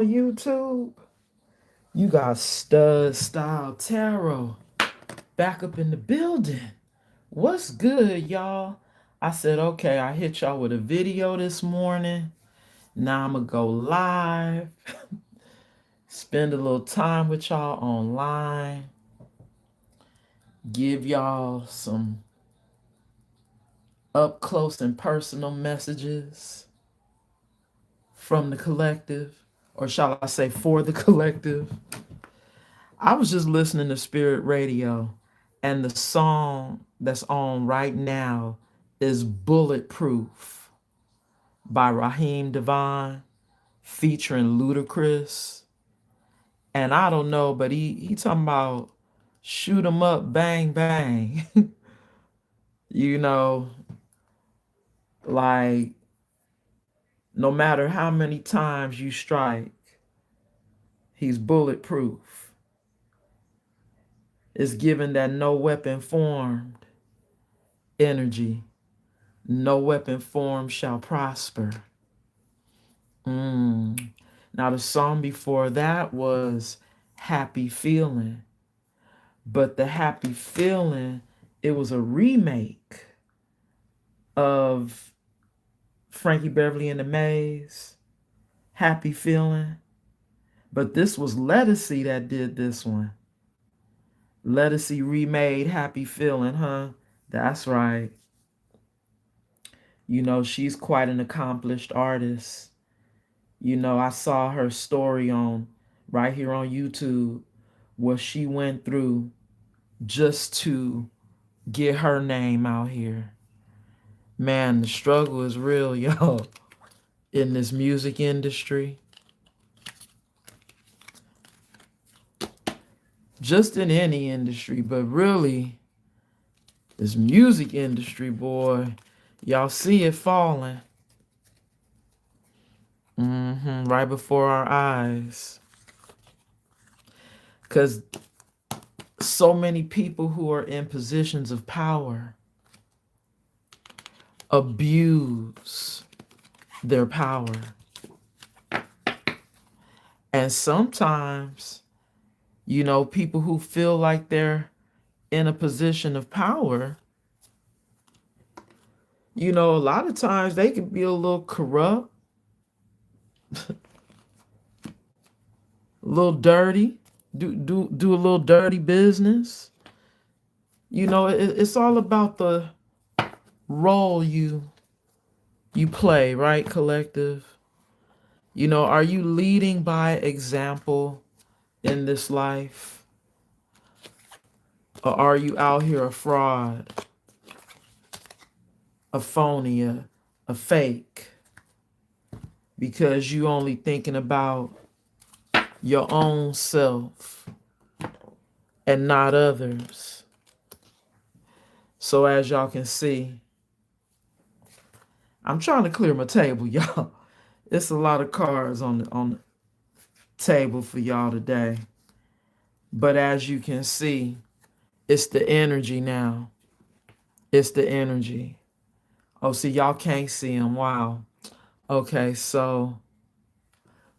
YouTube? You got StudStyle Tarot back up in the building. What's good, y'all? I said, okay, I hit y'all with a video this morning. Now I'm gonna go live, spend a little time with y'all online, give y'all some up close and personal messages from the collective, or shall I say, for the collective. I was just listening to Spirit Radio, and the song that's on right now is Bulletproof by Raheem Devon featuring Ludacris. And I don't know, but he talking about shoot 'em up, bang, bang. you know, like no matter how many times you strike, he's bulletproof. It's given that no weapon formed energy. No weapon formed shall prosper. Now, the song before that was Happy Feeling. But the Happy Feeling, it was a remake of Frankie Beverly and the Maze, Happy Feeling. But this was Lettucey that did this one. Lettucey remade Happy Feeling, huh? That's right. You know, she's quite an accomplished artist. You know, I saw her story on right here on YouTube, what she went through just to get her name out here. Man, the struggle is real, y'all, in this music industry. Just in any industry, but really, this music industry, boy, y'all see it falling. Right before our eyes. Because so many people who are in positions of power abuse their power. And sometimes, you know, people who feel like they're in a position of power, you know, a lot of times they can be a little corrupt, a little dirty, do a little dirty business. You know, it's all about the role you play, right, collective? You know, are you leading by example in this life? Or are you out here a fraud, a phony, a fake? Because you only thinking about your own self and not others. So as y'all can see, I'm trying to clear my table, y'all. It's a lot of cards on the table for y'all today. But as you can see, it's the energy now. It's the energy. Oh, see, y'all can't see them. Wow. Okay, so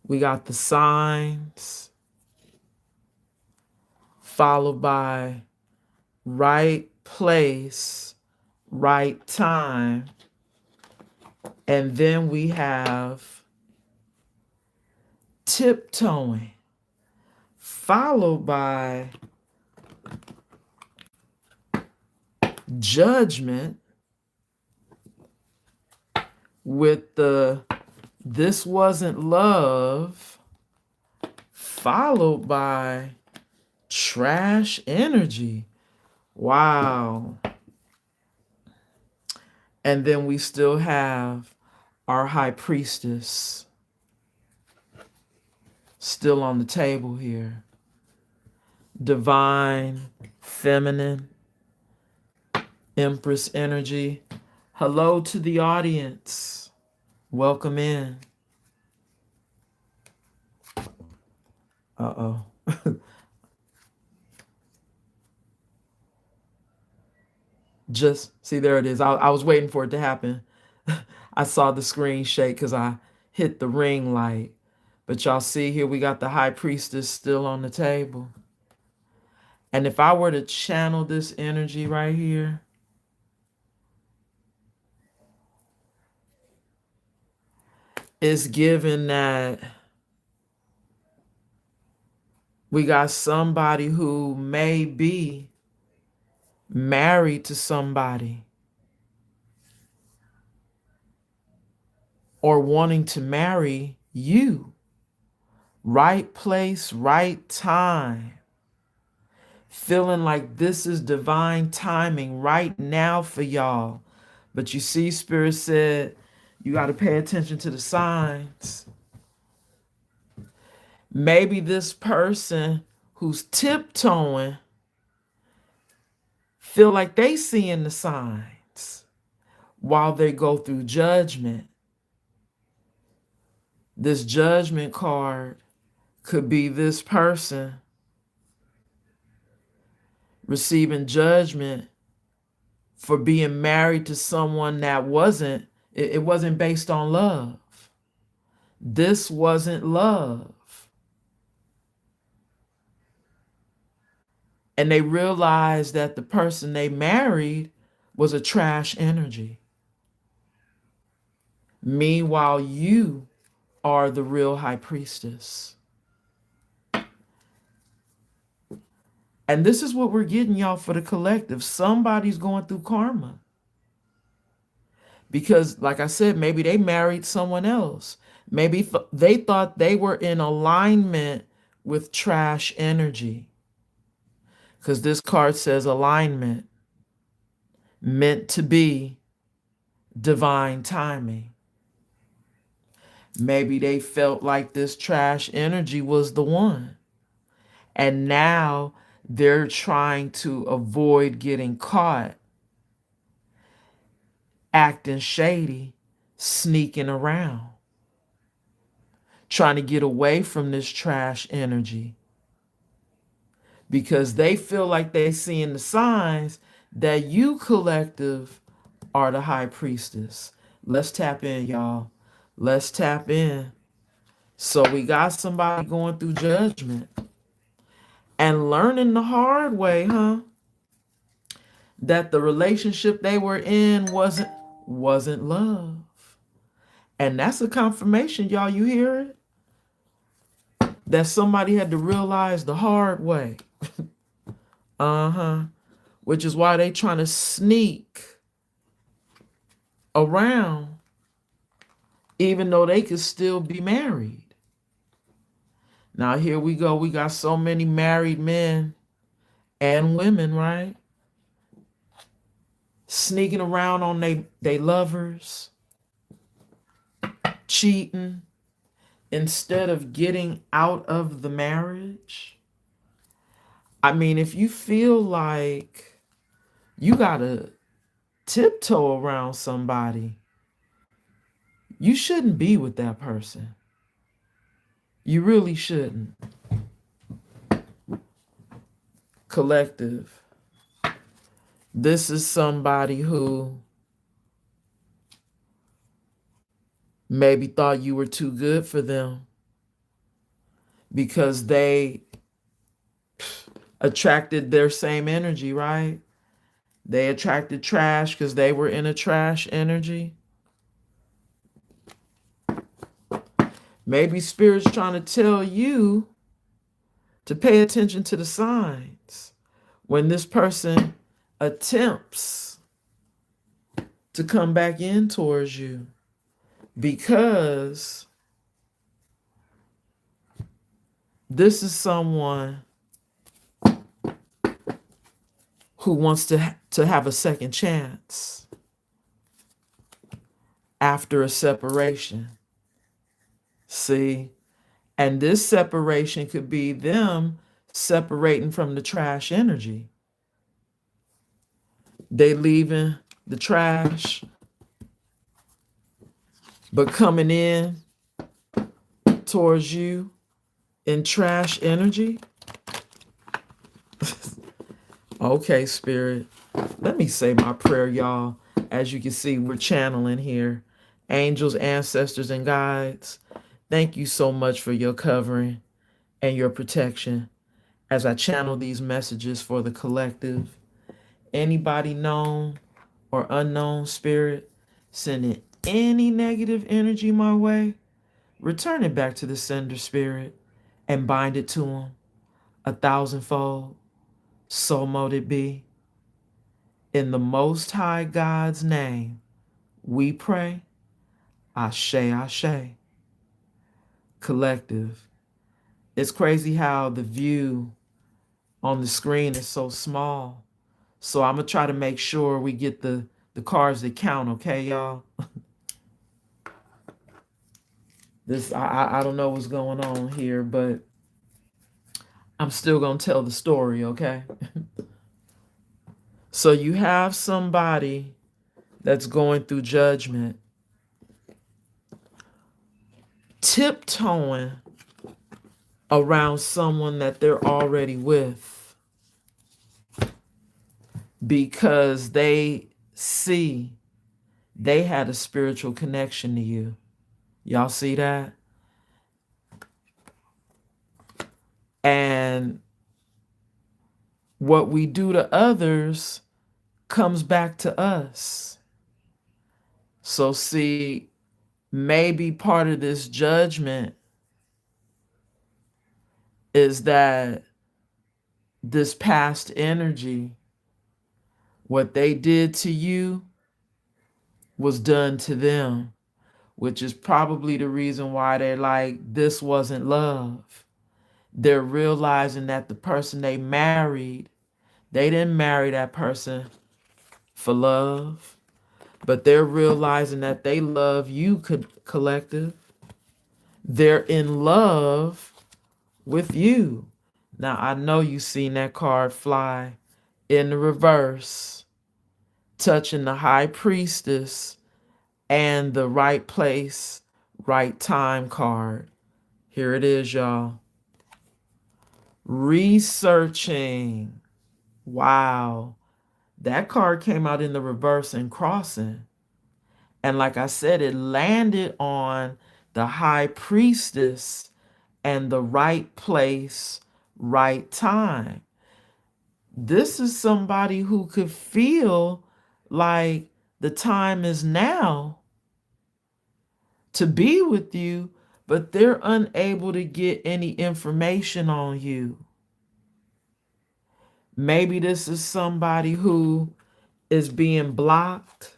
we got the signs followed by right place, right time. And then we have tiptoeing, followed by judgment with the this wasn't love, followed by trash energy. Wow. And then we still have our high priestess still on the table here. Divine, feminine, empress energy. Hello to the audience. Welcome in. Uh-oh. Just, see, there it is. I was waiting for it to happen. I saw the screen shake because I hit the ring light. But y'all see here, we got the high priestess still on the table. And if I were to channel this energy right here, it's given that we got somebody who may be married to somebody or wanting to marry you. Right place, right time. Feeling like this is divine timing right now for y'all. But you see, Spirit said you got to pay attention to the signs. Maybe this person who's tiptoeing feel like they seeing the signs while they go through judgment. This judgment card could be this person receiving judgment for being married to someone that it wasn't based on love. This wasn't love. And they realized that the person they married was a trash energy. Meanwhile, you are the real high priestess. And this is what we're getting, y'all, for the collective. Somebody's going through karma. Because, like I said, maybe they married someone else. Maybe they thought they were in alignment with trash energy. Because this card says alignment, meant to be, divine timing. Maybe they felt like this trash energy was the one. And now they're trying to avoid getting caught acting shady, sneaking around, trying to get away from this trash energy because they feel like they seeing the signs that you collective are the high priestess. Let's tap in, y'all. Let's tap in. So we got somebody going through judgment and learning the hard way, that the relationship they were in wasn't love. And that's a confirmation, y'all. You hear it? That somebody had to realize the hard way. Which is why they trying to sneak around, even though they could still be married. Now here we go. We got so many married men and women, right? Sneaking around on they lovers, cheating, instead of getting out of the marriage. I mean, if you feel like you gotta tiptoe around somebody, you shouldn't be with that person. You really shouldn't. Collective. This is somebody who maybe thought you were too good for them because they attracted their same energy, right? They attracted trash because they were in a trash energy. Maybe Spirit's trying to tell you to pay attention to the signs when this person attempts to come back in towards you, because this is someone who wants to have a second chance after a separation. See? And this separation could be them separating from the trash energy. They leaving the trash, but coming in towards you in trash energy. Okay, Spirit. Let me say my prayer, y'all. As you can see, we're channeling here. Angels, ancestors, and guides. Thank you so much for your covering and your protection as I channel these messages for the collective. Anybody known or unknown spirit sending any negative energy my way, return it back to the sender spirit and bind it to them 1,000-fold. So mote it be. In the Most High God's name, we pray. Ashe, Ashe. Collective. It's crazy how the view on the screen is so small. So I'm going to try to make sure we get the cards that count, okay, y'all? I don't know what's going on here, but I'm still going to tell the story, okay? So you have somebody that's going through judgment, tiptoeing around someone that they're already with because they see they had a spiritual connection to you. Y'all see that? And what we do to others comes back to us. So see, maybe part of this judgment is that this past energy, what they did to you was done to them, which is probably the reason why they're like, this wasn't love. They're realizing that the person they married, they didn't marry that person for love, but they're realizing that they love you, collective. They're in love with you. Now, I know you've seen that card fly in the reverse, touching the high priestess and the right place, right time card. Here it is, y'all. Researching. Wow. That card came out in the reverse and crossing. And like I said, it landed on the high priestess and the right place, right time. This is somebody who could feel like the time is now to be with you, but they're unable to get any information on you. Maybe this is somebody who is being blocked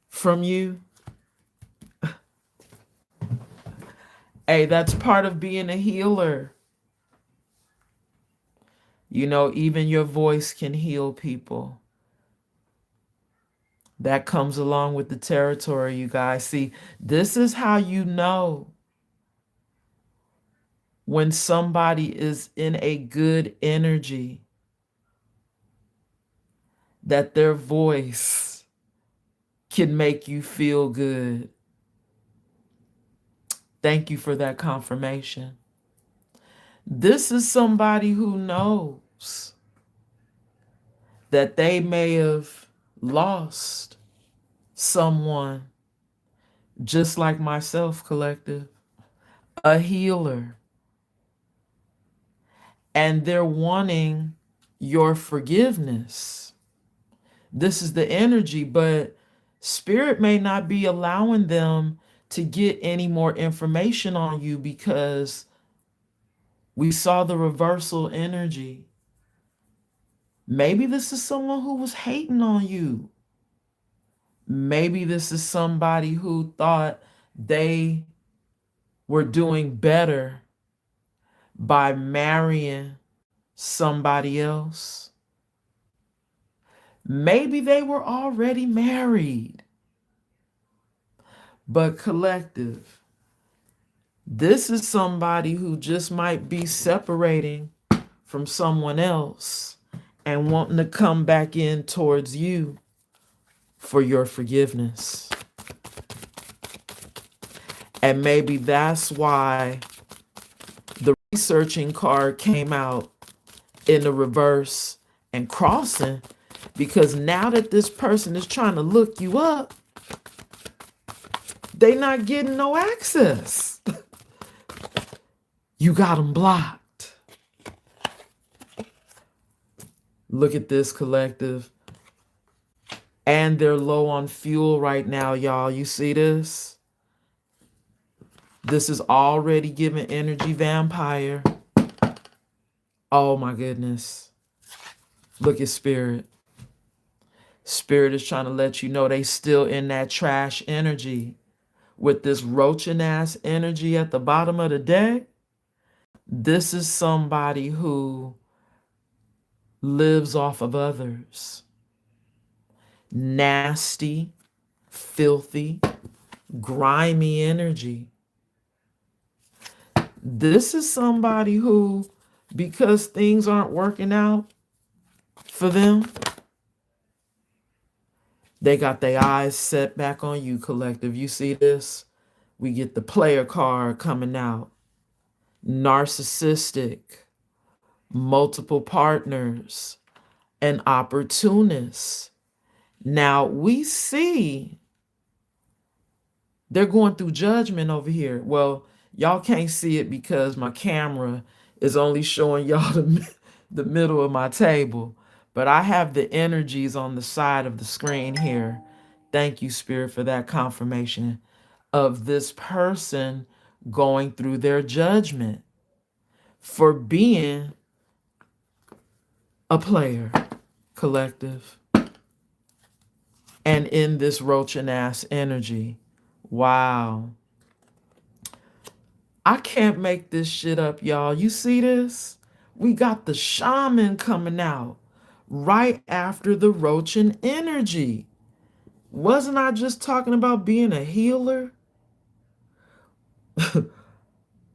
from you. Hey, that's part of being a healer. You know, even your voice can heal people. That comes along with the territory, you guys. See, this is how you know when somebody is in a good energy, that their voice can make you feel good. Thank you for that confirmation. This is somebody who knows that they may have lost someone, just like myself, collective, a healer, and they're wanting your forgiveness. This is the energy, but spirit may not be allowing them to get any more information on you because we saw the reversal energy. Maybe this is someone who was hating on you. Maybe this is somebody who thought they were doing better by marrying somebody else. Maybe they were already married. But collective, this is somebody who just might be separating from someone else and wanting to come back in towards you for your forgiveness. And maybe that's why the researching card came out in the reverse and crossing, because now that this person is trying to look you up, They not getting no access. You got them blocked. Look at this, collective. And they're low on fuel right now, y'all. You see this? This is already giving energy vampire. Oh my goodness. Look at spirit. Spirit is trying to let you know they still in that trash energy. With this roaching ass energy at the bottom of the deck, this is somebody who lives off of others. Nasty, filthy, grimy energy. This is somebody who, because things aren't working out for them, they got their eyes set back on you, collective. You see this? We get the player card coming out. Narcissistic, multiple partners, an opportunist. Now we see they're going through judgment over here. Well, y'all can't see it because my camera is only showing y'all the middle of my table. But I have the energies on the side of the screen here. Thank you, Spirit, for that confirmation of this person going through their judgment for being a player, collective, and in this roaching ass energy. Wow. I can't make this shit up, y'all. You see this? We got the shaman coming out right after the roaching energy. Wasn't I just talking about being a healer?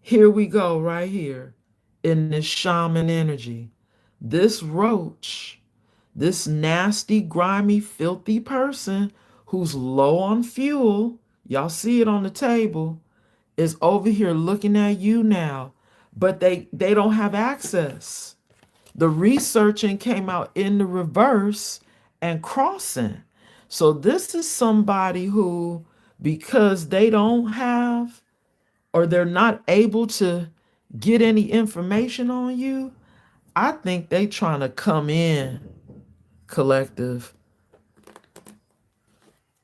Here we go, right here in this shaman energy. This roach, this nasty, grimy, filthy person who's low on fuel, y'all see it on the table, is over here looking at you now, but they don't have access. The researching came out in the reverse and crossing. So this is somebody who, because they don't have or they're not able to get any information on you, I think they trying to come in, collective.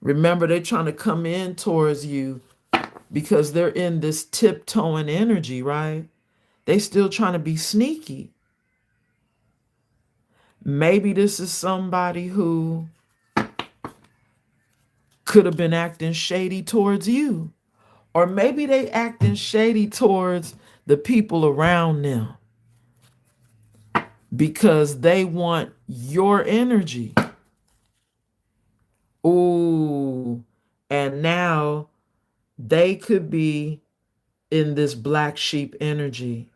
Remember, they're trying to come in towards you because they're in this tiptoeing energy, right? They still trying to be sneaky. Maybe this is somebody who could have been acting shady towards you. Or maybe they acting shady towards the people around them because they want your energy. Ooh, and now they could be in this black sheep energy.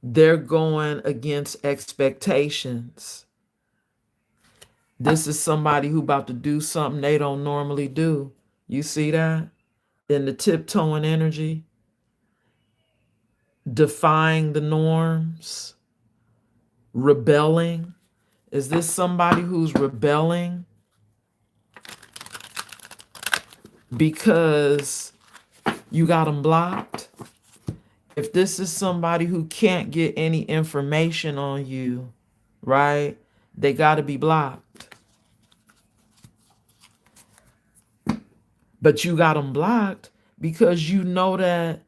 They're going against expectations. This is somebody who about to do something they don't normally do. You see that? In the tiptoeing energy, defying the norms, rebelling. Is this somebody who's rebelling because you got them blocked? If this is somebody who can't get any information on you, right? They got to be blocked. But you got them blocked because you know that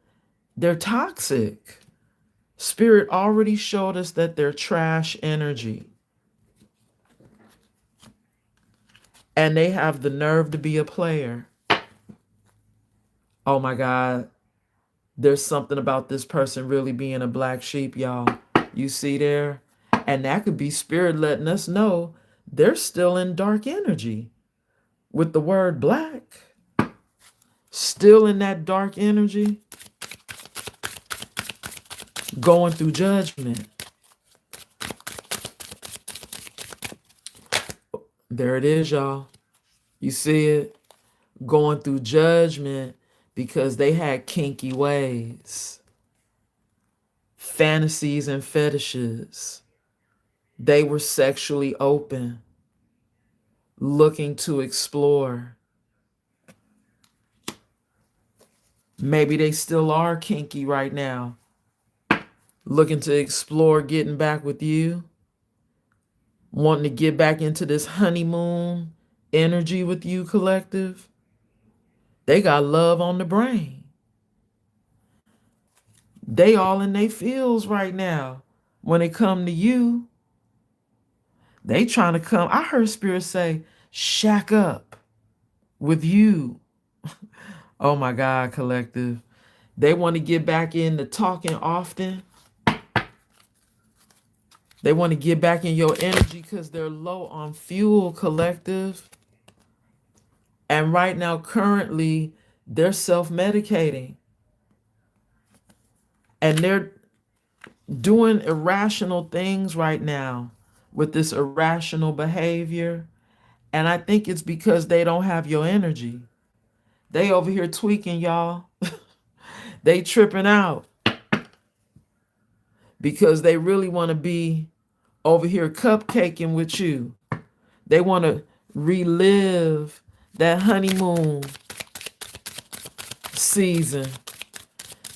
they're toxic. Spirit already showed us that they're trash energy. And they have the nerve to be a player. Oh my God. There's something about this person really being a black sheep, y'all. You see there? And that could be spirit letting us know they're still in dark energy with the word black. Still in that dark energy. Going through judgment. There it is, y'all. You see it? Going through judgment because they had kinky ways, fantasies and fetishes. They were sexually open, looking to explore. Maybe they still are kinky right now, looking to explore getting back with you, wanting to get back into this honeymoon energy with you, collective. They got love on the brain. They all in their feels right now. When it come to you, they trying to come. I heard Spirit say, shack up with you. Oh my God, collective. They want to get back into talking often. They want to get back in your energy because they're low on fuel, collective. And right now, currently, they're self-medicating. And they're doing irrational things right now with this irrational behavior. And I think it's because they don't have your energy. They over here tweaking, y'all. They tripping out because they really want to be over here cupcaking with you. They want to relive that honeymoon season.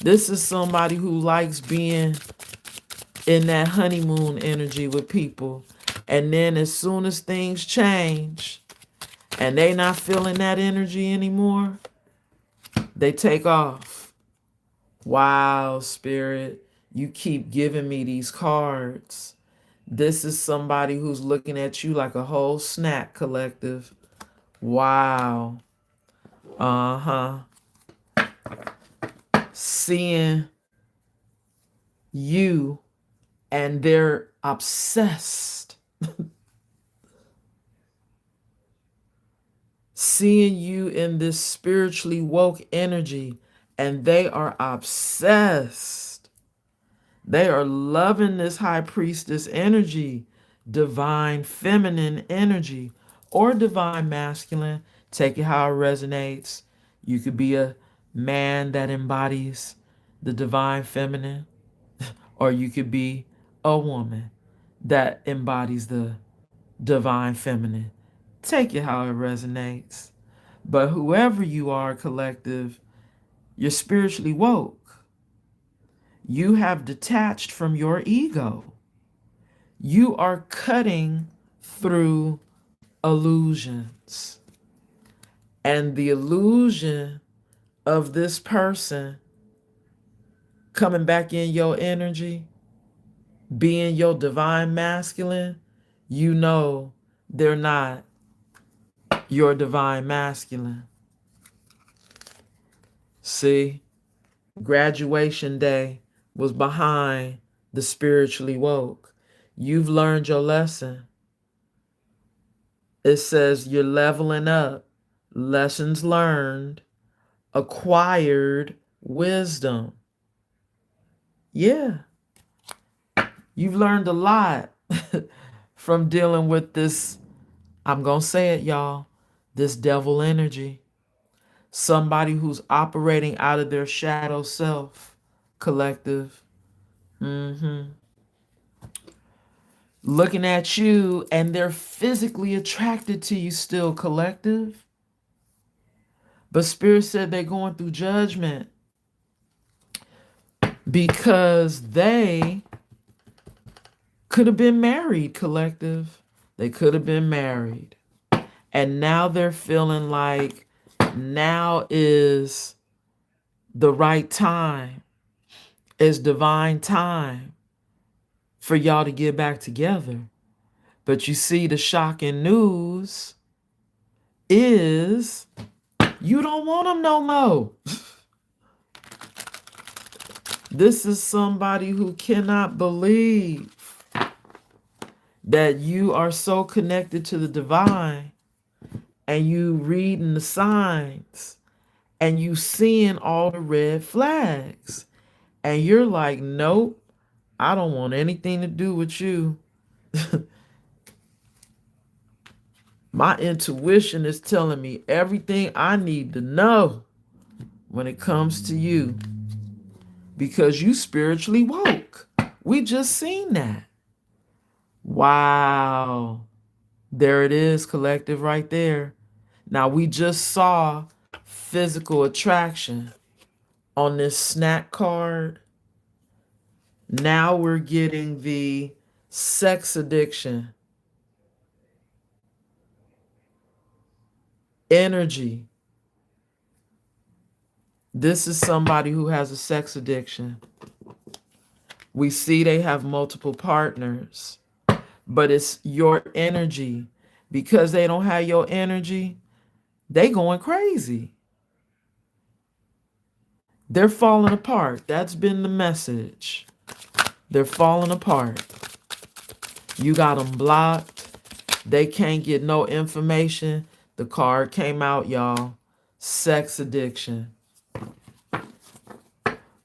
This is somebody who likes being in that honeymoon energy with people. And then as soon as things change and they not feeling that energy anymore, they take off. Wow, Spirit, you keep giving me these cards. This is somebody who's looking at you like a whole snack, collective. Wow. Uh-huh. Seeing you and they're obsessed. Seeing you in this spiritually woke energy and they are obsessed. They are loving this high priestess energy, divine feminine energy, or divine masculine. Take it how it resonates. You could be a man that embodies the divine feminine, or you could be a woman that embodies the divine feminine. Take it how it resonates. But whoever you are, collective, you're spiritually woke. You have detached from your ego. You are cutting through illusions. And the illusion of this person coming back in your energy, being your divine masculine, you know they're not your divine masculine. See, graduation day was behind the spiritually woke. You've learned your lesson. It says you're leveling up. Lessons learned, acquired wisdom. Yeah, you've learned a lot from dealing with this, I'm going to say it, y'all, this devil energy. Somebody who's operating out of their shadow self, collective. Looking at you and they're physically attracted to you still, collective. But Spirit said they're going through judgment because they could have been married, collective. They could have been married. And now they're feeling like now is the right time, is divine time for y'all to get back together. But you see, the shocking news is you don't want them no more. This is somebody who cannot believe that you are so connected to the divine and you reading the signs and you seeing all the red flags and you're like, nope, I don't want anything to do with you. My intuition is telling me everything I need to know when it comes to you because you spiritually woke. We just seen that. Wow. There it is, collective, right there. Now we just saw physical attraction. On this snack card, now we're getting the sex addiction, energy. This is somebody who has a sex addiction. We see they have multiple partners, but it's your energy. Because they don't have your energy, they going crazy. They're falling apart. That's been the message. They're falling apart. You got them blocked. They can't get no information. The card came out, y'all. Sex addiction.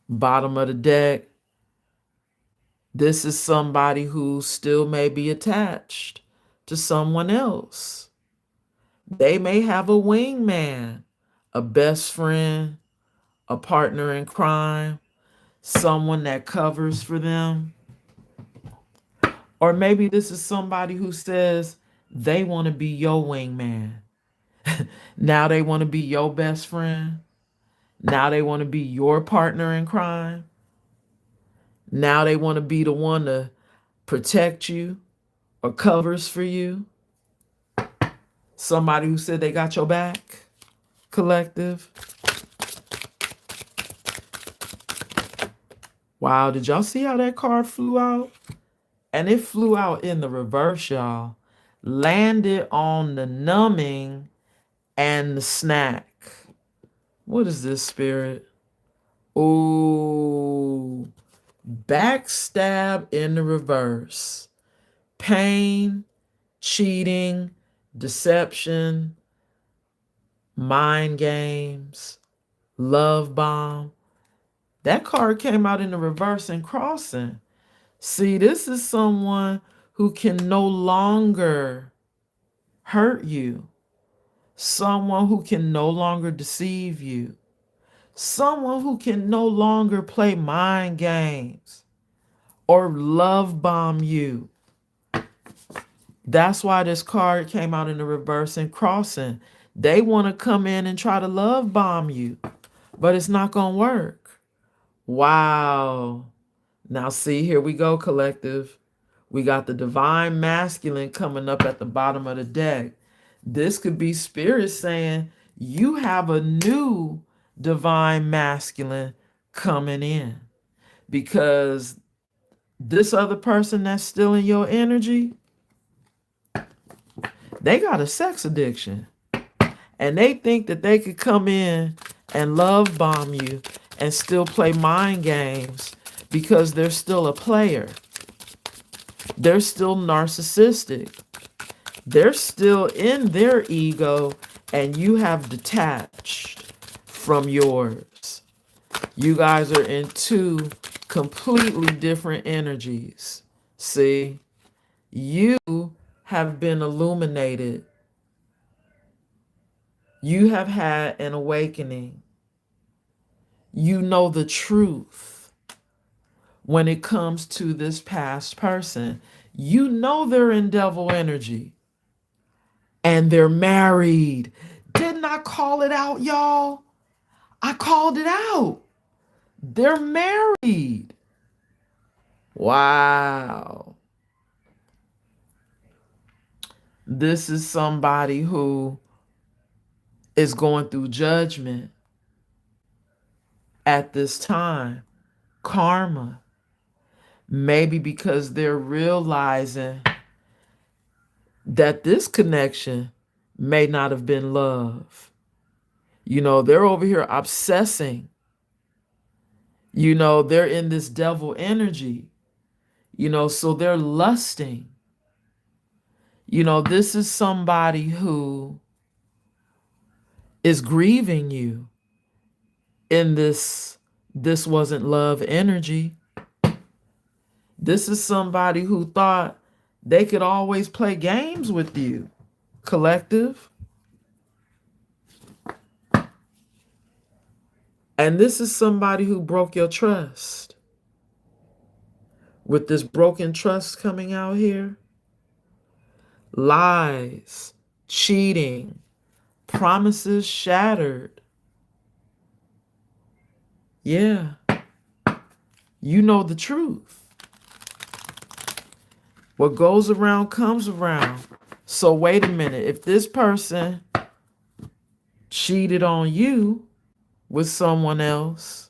Bottom of the deck. This is somebody who still may be attached to someone else. They may have a wingman, a best friend, a partner in crime, someone that covers for them. Or maybe this is somebody who says they want to be your wingman. Now they want to be your best friend. Now they want to be your partner in crime. Now they want to be the one to protect you or covers for you. Somebody who said they got your back, collective. Wow, did y'all see how that card flew out? And it flew out in the reverse, y'all. Landed on the numbing and the snack. What is this, spirit? Ooh, backstab in the reverse. Pain, cheating, deception, mind games, love bomb. That card came out in the reverse and crossing. See, this is someone who can no longer hurt you. Someone who can no longer deceive you. Someone who can no longer play mind games or love bomb you. That's why this card came out in the reverse and crossing. They want to come in and try to love bomb you, but it's not going to work. Wow. Now see, here we go, collective. We got the divine masculine coming up at the bottom of the deck. This could be spirit saying you have a new divine masculine coming in, because this other person that's still in your energy, they got a sex addiction, and they think that they could come in and love bomb you and still play mind games because they're still a player. They're still narcissistic. They're still in their ego, and you have detached from yours. You guys are in two completely different energies. See, you have been illuminated. You have had an awakening. You know the truth when it comes to this past person. You know they're in devil energy and they're married. Didn't I call it out, y'all? I called it out. They're married. Wow. This is somebody who is going through judgment at this time. Karma. Maybe because they're realizing that this connection may not have been love. You know, they're over here obsessing. You know, they're in this devil energy. You know, so they're lusting. You know, this is somebody who is grieving you in this wasn't love energy. This is somebody who thought they could always play games with you, collective. And this is somebody who broke your trust. With this broken trust coming out here, lies, cheating, promises shattered. Yeah, you know the truth. What goes around comes around. So wait a minute. If this person cheated on you with someone else,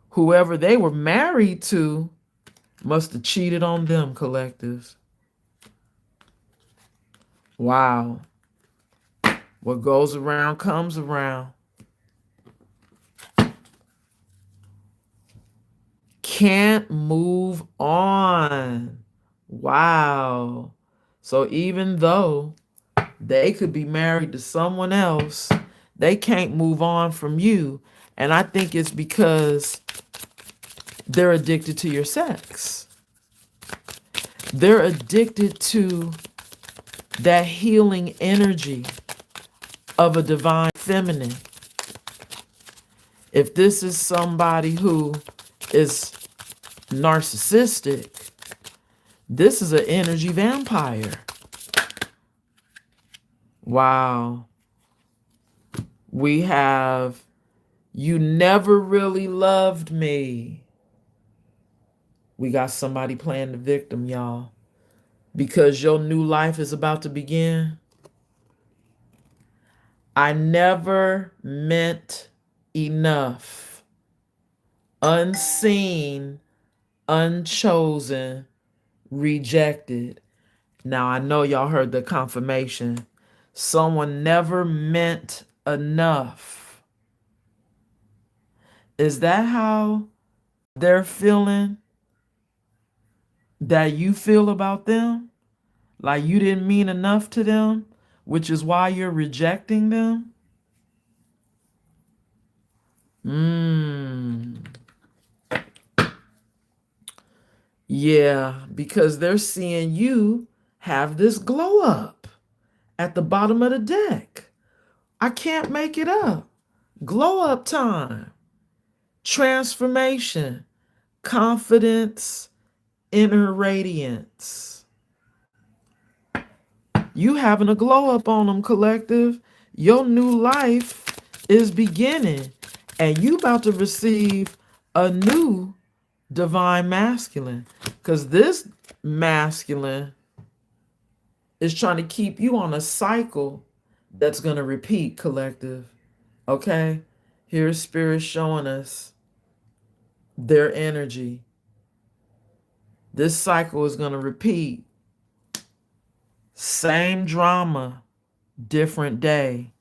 whoever they were married to must have cheated on them, collective. Wow. What goes around comes around. Can't move on. Wow. So even though they could be married to someone else, they can't move on from you. And I think it's because they're addicted to your sex. They're addicted to that healing energy of a divine feminine. If this is somebody who is narcissistic, this is an energy vampire. Wow. We have, you never really loved me. We got somebody playing the victim, y'all. Because your new life is about to begin. I never meant enough. Unseen, unchosen, rejected. Now I know y'all heard the confirmation. Someone never meant enough. Is that how they're feeling? That you feel about them? Like you didn't mean enough to them, which is why you're rejecting them? Yeah, because they're seeing you have this glow up at the bottom of the deck. I can't make it up. Glow up time, transformation, confidence, inner radiance. You having a glow up on them, collective. Your new life is beginning, and you about to receive a new divine masculine, because this masculine is trying to keep you on a cycle that's going to repeat, collective. Okay, here's spirit showing us their energy. This cycle is going to repeat. Same drama, different day.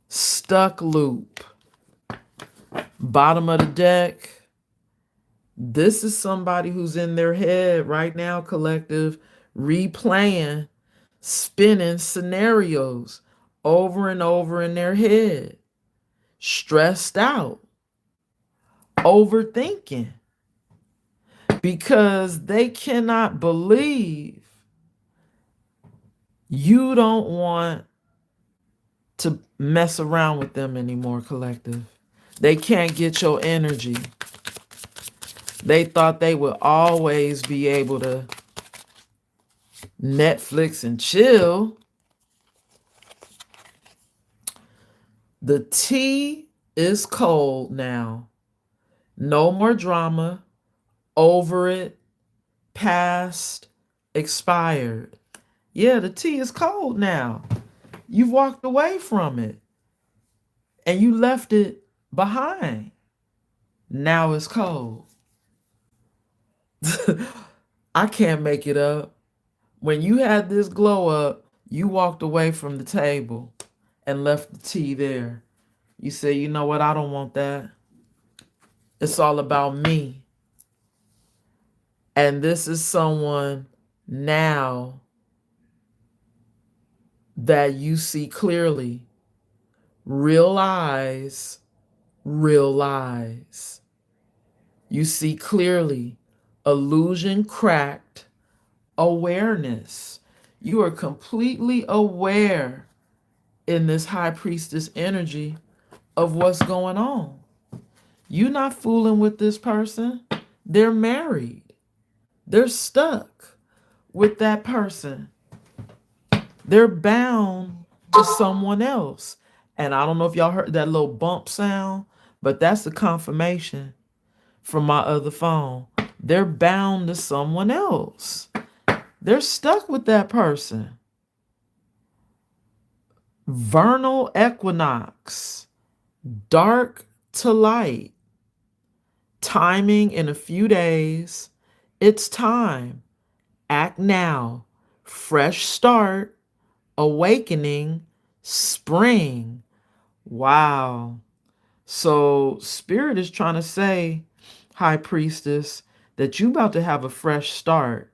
Stuck loop. Bottom of the deck. This is somebody who's in their head right now, collective, replaying, spinning scenarios over and over in their head. Stressed out. Overthinking. Because they cannot believe you don't want to mess around with them anymore, collective. They can't get your energy. They thought they would always be able to Netflix and chill. The tea is cold now. No more drama. Over it. Past. Expired. Yeah, the tea is cold now. You walked away from it. And you left it behind. Now it's cold. I can't make it up. When you had this glow up, you walked away from the table and left the tea there. You say, you know what? I don't want that. It's all about me. And this is someone now that you see clearly. Real eyes, real lies. You see clearly. Illusion cracked. Awareness. You are completely aware in this high priestess energy of what's going on. You're not fooling with this person. They're married. They're stuck with that person. They're bound to someone else. And I don't know if y'all heard that little bump sound, But that's the confirmation from my other phone. They're bound to someone else. They're stuck with that person. Vernal equinox, dark to light, timing in a few days. It's time. Act now. Fresh start, awakening, spring. Wow. So Spirit is trying to say, High Priestess, that you about to have a fresh start.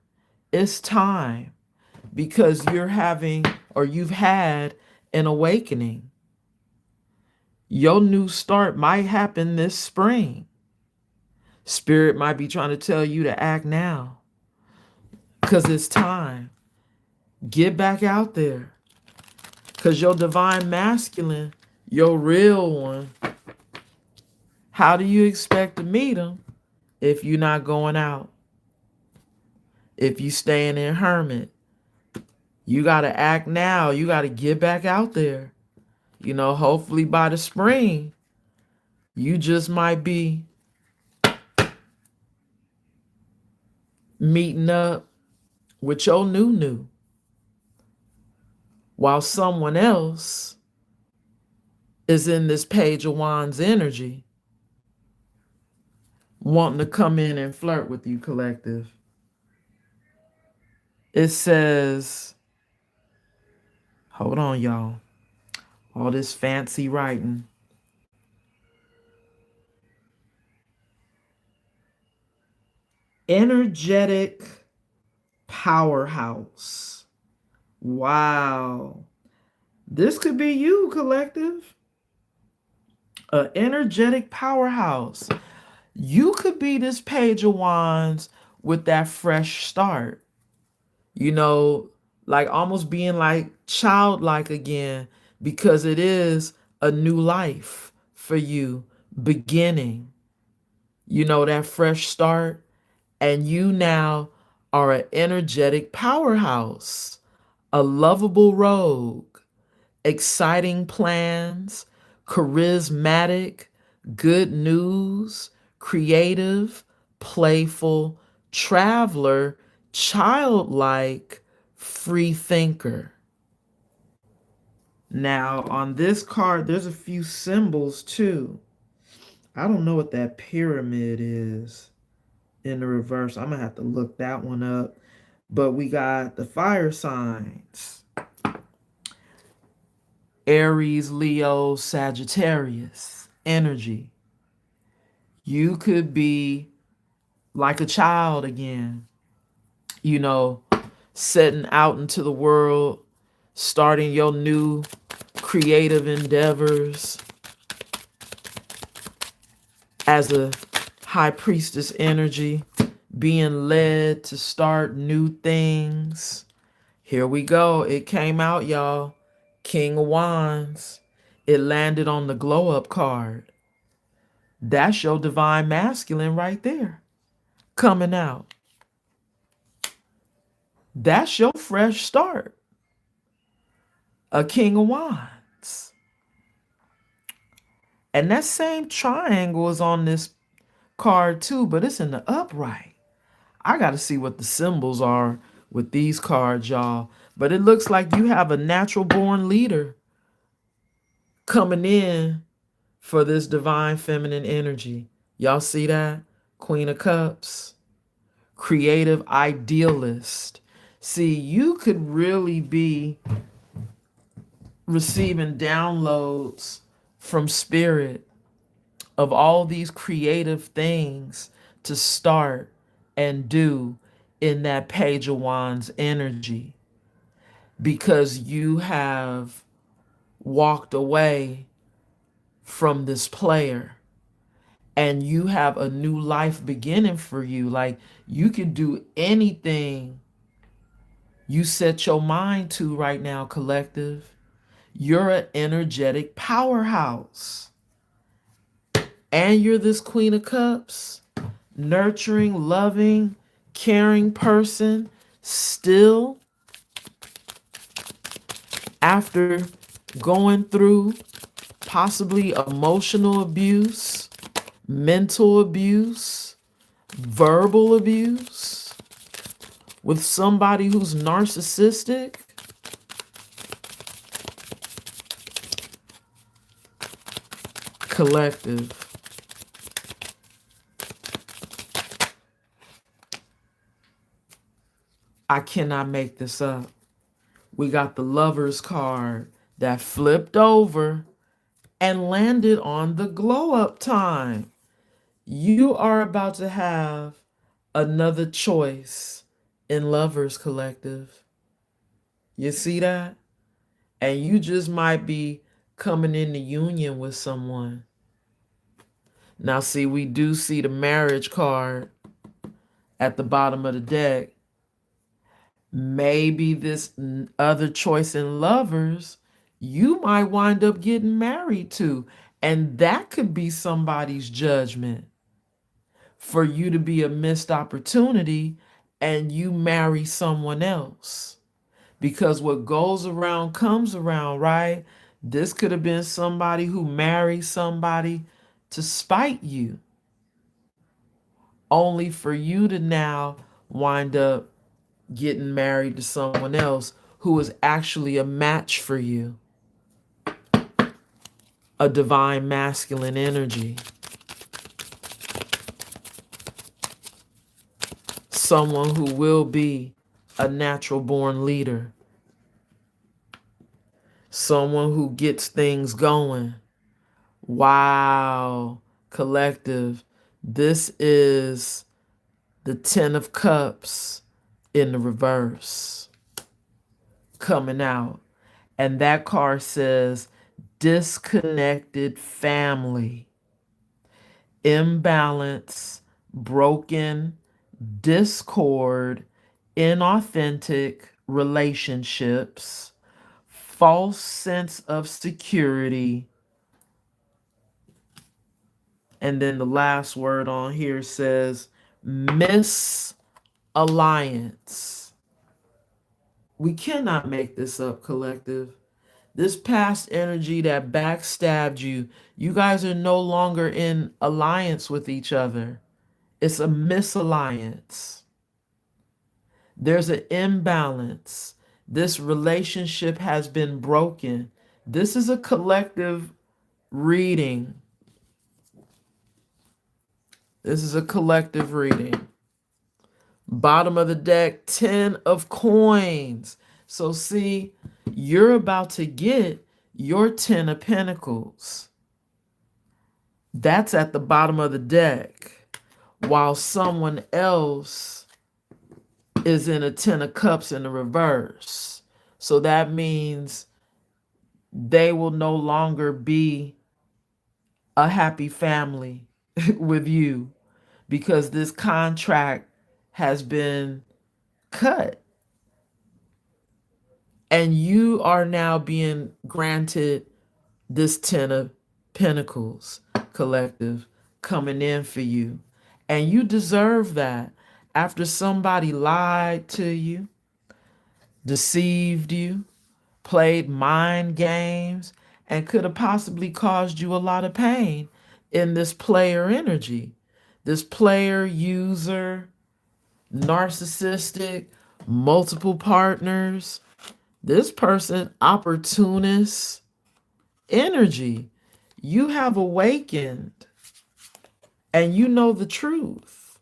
It's time because you're having or you've had an awakening. Your new start might happen this spring. Spirit might be trying to tell you to act now because it's time. Get back out there because your divine masculine, your real one, how do you expect to meet him if you're not going out? If you staying in hermit, you got to act now. You got to get back out there. You know, hopefully by the spring, you just might be meeting up with your new while someone else is in this Page of Wands energy wanting to come in and flirt with you, collective. It says, hold on, y'all. All this fancy writing. Energetic powerhouse. Wow. This could be you, collective. An energetic powerhouse. You could be this Page of Wands with that fresh start. You know, like almost being like childlike again, because it is a new life for you beginning. You know, that fresh start. And you now are an energetic powerhouse, a lovable rogue, exciting plans, charismatic, good news, creative, playful, traveler, childlike, free thinker. Now, on this card, there's a few symbols too. I don't know what that pyramid is in the reverse. I'm gonna have to look that one up. But we got the fire signs: Aries, Leo, Sagittarius energy. You could be like a child again, you know, setting out into the world, starting your new creative endeavors as a high priestess energy, being led to start new things. Here we go. It came out, y'all. King of Wands. It landed on the glow up card. That's your divine masculine right there, coming out. That's your fresh start. A King of Wands. And that same triangle is on this card too, but it's in the upright. I got to see what the symbols are with these cards, y'all. But it looks like you have a natural born leader coming in for this divine feminine energy. Y'all see that? Queen of Cups, creative idealist. See, you could really be receiving downloads from spirit of all these creative things to start and do in that Page of Wands energy, because you have walked away from this player and you have a new life beginning for you. Like, you can do anything you set your mind to right now, collective. You're an energetic powerhouse. And you're this Queen of Cups, nurturing, loving, caring person, still after going through possibly emotional abuse, mental abuse, verbal abuse with somebody who's narcissistic. Collective. I cannot make this up. We got the Lover's card that flipped over and landed on the glow up time. You are about to have another choice in Lovers Collective. You see that? And you just might be coming into union with someone. Now, see, we do see the marriage card at the bottom of the deck. Maybe this other choice in Lovers, you might wind up getting married to. And that could be somebody's judgment for you to be a missed opportunity and you marry someone else. Because what goes around comes around, right? This could have been somebody who married somebody to spite you, only for you to now wind up getting married to someone else who is actually a match for you. A divine masculine energy. Someone who will be a natural born leader. Someone who gets things going. Wow, collective. This is the 10 of Cups in the reverse coming out. And that card says disconnected family, imbalance, broken, discord, inauthentic relationships, false sense of security. And then the last word on here says misalliance. We cannot make this up, collective. This past energy that backstabbed you, you guys are no longer in alliance with each other. It's a misalliance. There's an imbalance. This relationship has been broken. This is a collective reading. This is a collective reading. Bottom of the deck, 10 of coins. So see, you're about to get your 10 of pentacles. That's at the bottom of the deck, while someone else is in a 10 of cups in the reverse. So that means they will no longer be a happy family with you because this contract has been cut. And you are now being granted this 10 of pentacles, collective, coming in for you. And you deserve that after somebody lied to you, deceived you, played mind games, and could have possibly caused you a lot of pain in this player energy. This player, user, narcissistic, multiple partners, this person, opportunist energy. You have awakened and you know the truth.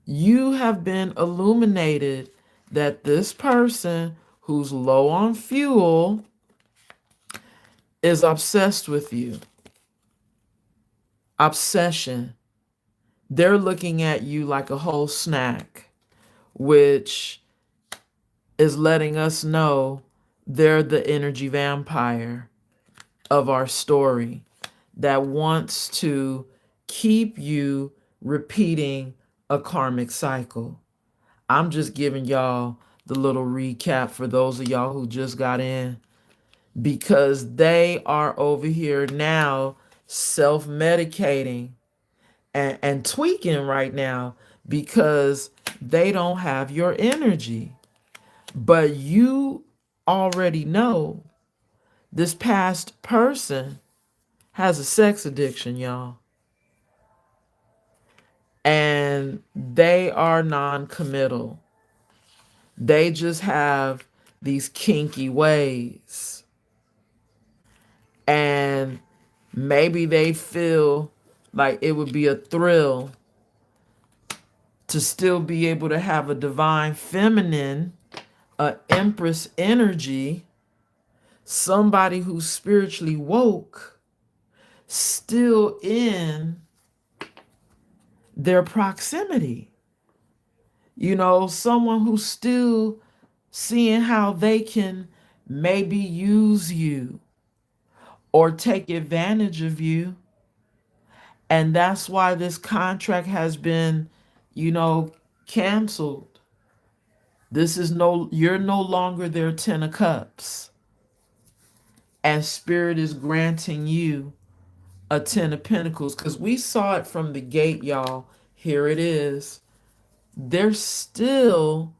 You have been illuminated that this person who's low on fuel is obsessed with you. Obsession. They're looking at you like a whole snack, which is letting us know they're the energy vampire of our story that wants to keep you repeating a karmic cycle. I'm just giving y'all the little recap for those of y'all who just got in, because they are over here now self-medicating and tweaking right now because they don't have your energy. But you already know this past person has a sex addiction, y'all. And they are non-committal. They just have these kinky ways. And maybe they feel like it would be a thrill to still be able to have a divine feminine, a empress energy, somebody who's spiritually woke, still in their proximity. You know, someone who's still seeing how they can maybe use you or take advantage of you. And that's why this contract has been, you know, canceled. You're no longer their 10 of cups. And spirit is granting you a 10 of pentacles. Because we saw it from the gate, y'all. Here it is. They're still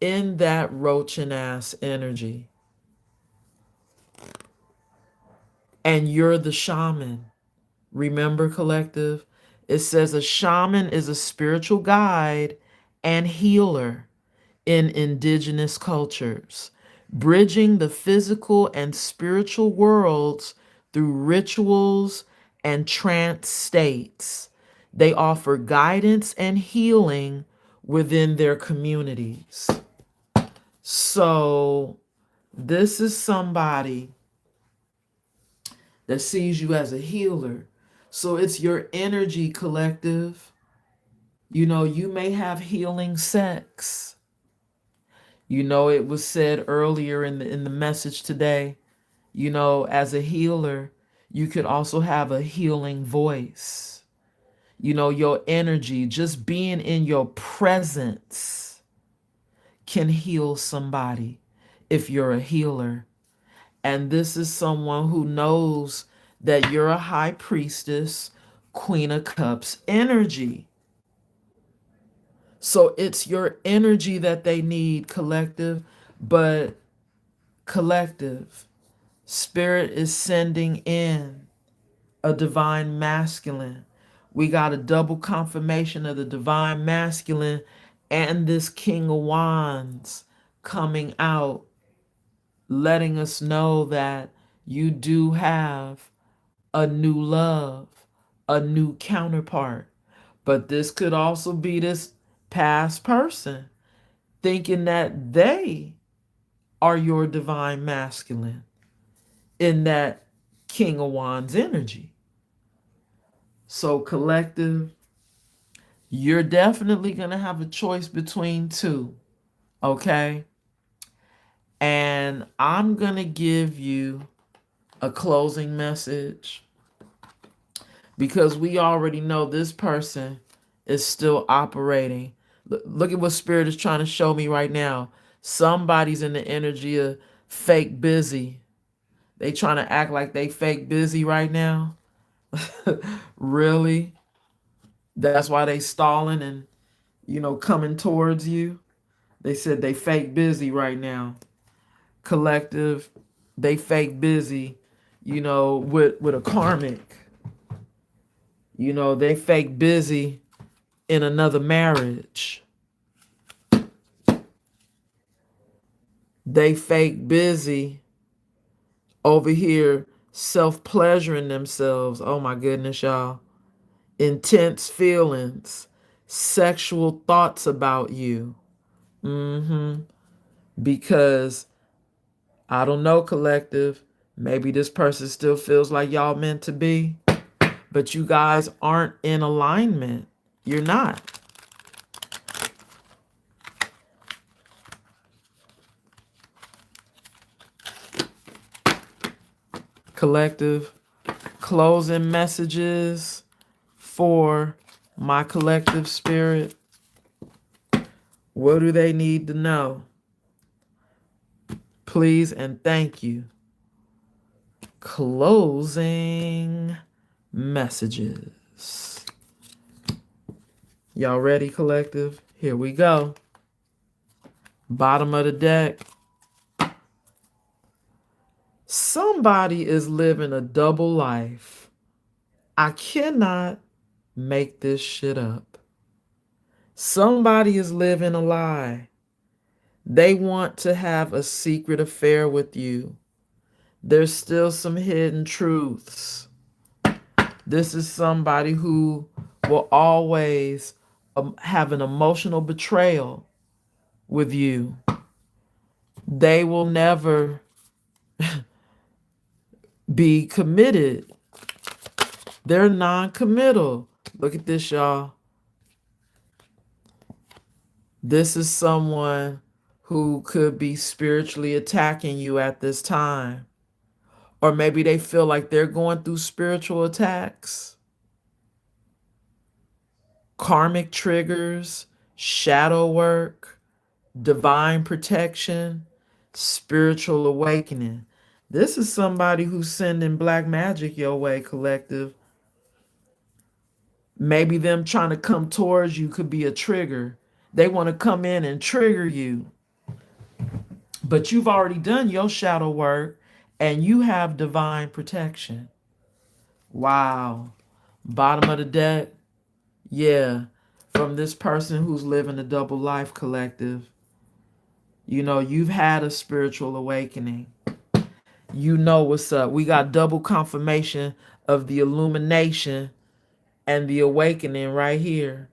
in that roaching ass energy. And you're the shaman. Remember, collective? It says a shaman is a spiritual guide and healer in indigenous cultures, bridging the physical and spiritual worlds through rituals and trance states. They offer guidance and healing within their communities. So, this is somebody that sees you as a healer. So, it's your energy, collective. You know, you may have healing sex. You know, it was said earlier in the message today, you know, as a healer, you could also have a healing voice. You know, your energy, just being in your presence can heal somebody if you're a healer. And this is someone who knows that you're a high priestess, Queen of Cups energy. So it's your energy that they need, collective, but collective, spirit is sending in a divine masculine. We got a double confirmation of the divine masculine and this King of Wands coming out, letting us know that you do have a new love, a new counterpart. But this could also be this past person thinking that they are your divine masculine in that King of Wands energy. So, collective, you're definitely going to have a choice between two, okay? And I'm going to give you a closing message because we already know this person is still operating. Look at what Spirit is trying to show me right now. Somebody's in the energy of fake busy. They trying to act like they fake busy right now. Really? That's why they stalling and, you know, coming towards you. They said they fake busy right now. Collective, they fake busy, you know, with a karmic. You know, they fake busy in another marriage. They fake busy over here self-pleasuring themselves. Oh my goodness, y'all. Intense feelings, sexual thoughts about you. Because I don't know, collective, maybe this person still feels like y'all meant to be, but you guys aren't in alignment. You're not. Collective, closing messages for my collective spirit. What do they need to know? Please and thank you. Closing messages. Y'all ready, collective? Here we go. Bottom of the deck. Somebody is living a double life. I cannot make this shit up. Somebody is living a lie. They want to have a secret affair with you. There's still some hidden truths. This is somebody who will always have an emotional betrayal with you. They will never be committed. They're non-committal. Look at this, y'all. This is someone who could be spiritually attacking you at this time. Or maybe they feel like they're going through spiritual attacks, karmic triggers, shadow work, divine protection, spiritual awakening. This is somebody who's sending black magic your way, collective. Maybe them trying to come towards you could be a trigger. They want to come in and trigger you. But you've already done your shadow work and you have divine protection. Wow. Bottom of the deck. Yeah. From this person who's living a double life, collective. You know, you've had a spiritual awakening. You know what's up. We got double confirmation of the illumination and the awakening right here.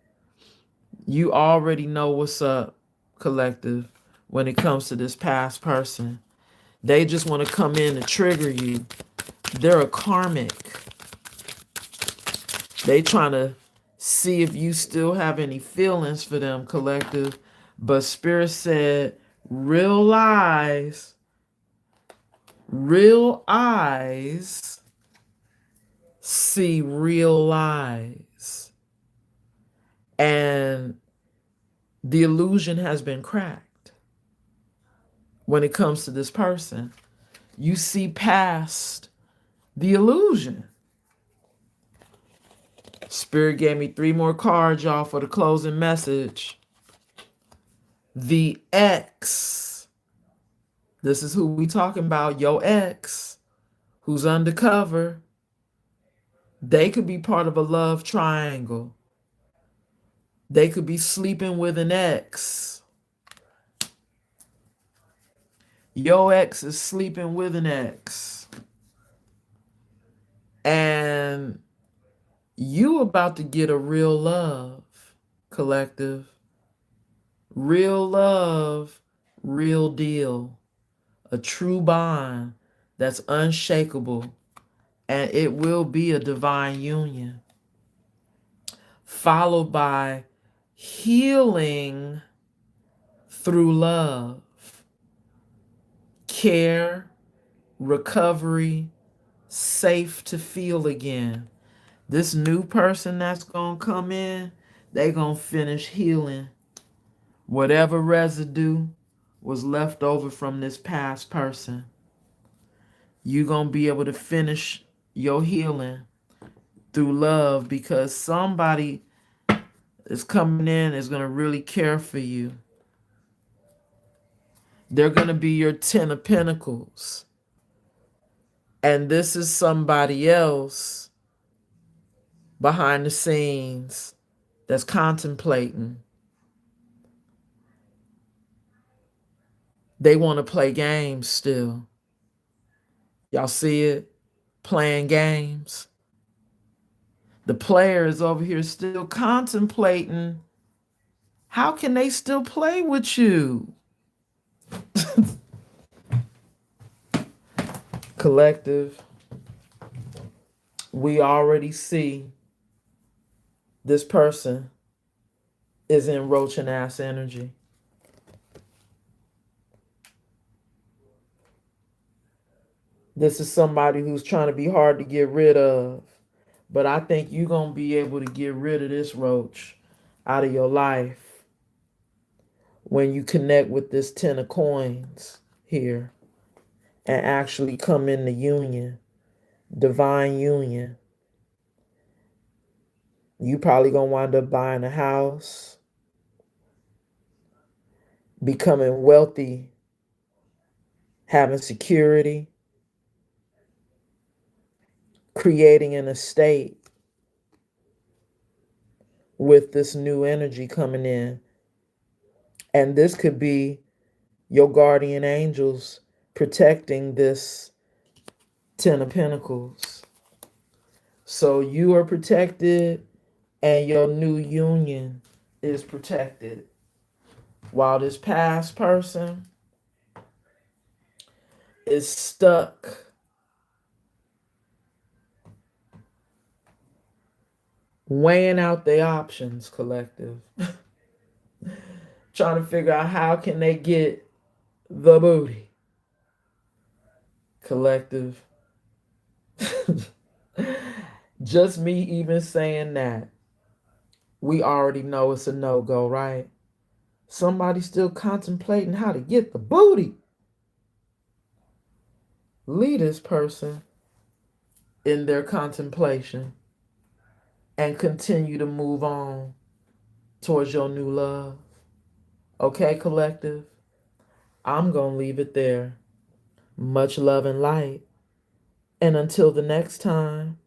You already know what's up, collective, when it comes to this past person. They just want to come in and trigger you. They're a karmic. They trying to see if you still have any feelings for them, collective. But Spirit said, real eyes see real lies. And the illusion has been cracked when it comes to this person. You see past the illusion. Spirit gave me 3 more cards, y'all, for the closing message. The ex. This is who we talking about, your ex, who's undercover. They could be part of a love triangle. They could be sleeping with an ex. Your ex is sleeping with an ex. And you about to get a real love, collective. Real love, real deal. A true bond that's unshakable. And it will be a divine union. Followed by healing through love. Care, recovery, safe to feel again. This new person that's going to come in, they going to finish healing whatever residue was left over from this past person. You're going to be able to finish your healing through love because somebody is coming in is going to really care for you. They're going to be your 10 of Pentacles. And this is somebody else behind the scenes that's contemplating. They want to play games still. Y'all see it? Playing games. The player is over here still contemplating. How can they still play with you? Collective, we already see this person is in roaching ass energy. This is somebody who's trying to be hard to get rid of. But I think you're going to be able to get rid of this roach out of your life when you connect with this 10 of coins here and actually come in the union, divine union. You probably going to wind up buying a house, becoming wealthy, having security, creating an estate. with this new energy coming in. And this could be your guardian angels protecting this Ten of Pentacles. So you are protected and your new union is protected. While this past person is stuck weighing out their options, collective. Trying to figure out how can they get the booty, collective. Just me even saying that, we already know it's a no-go, right? Somebody still contemplating how to get the booty. Leave this person in their contemplation and continue to move on towards your new love. Okay, collective? I'm going to leave it there. Much love and light. And until the next time,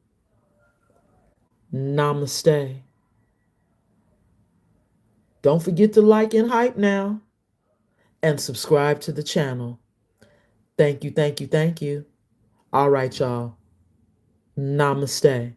namaste. Don't forget to like and hype now and subscribe to the channel. Thank you, thank you, thank you. All right, y'all. Namaste.